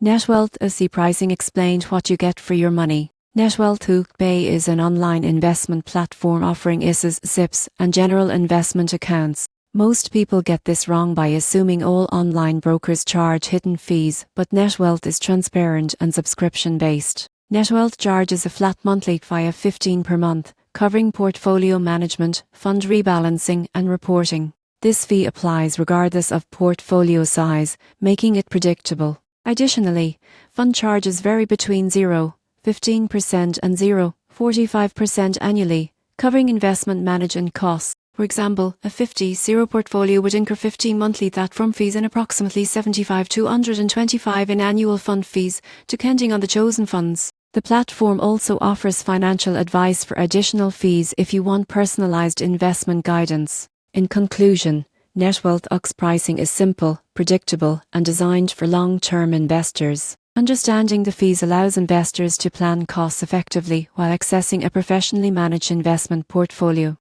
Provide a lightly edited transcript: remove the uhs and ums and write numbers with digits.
Netwealth SC pricing explained what you get for your money. Netwealth Bay is an online investment platform offering ISAs, SIPs, and general investment accounts. Most people get this wrong by assuming all online brokers charge hidden fees, but Netwealth is transparent and subscription-based. Netwealth charges a flat monthly fee of $15 per month, covering portfolio management, fund rebalancing, and reporting. This fee applies regardless of portfolio size, making it predictable. Additionally, fund charges vary between 0.15% and 0.45% annually, covering investment management costs. For example, a 50-0 portfolio would incur 15 monthly platform fees and approximately $75 to $125 in annual fund fees, depending on the chosen funds. The platform also offers financial advice for additional fees if you want personalized investment guidance. In conclusion, Netwealth UX pricing is simple, predictable, and designed for long-term investors. Understanding the fees allows investors to plan costs effectively while accessing a professionally managed investment portfolio.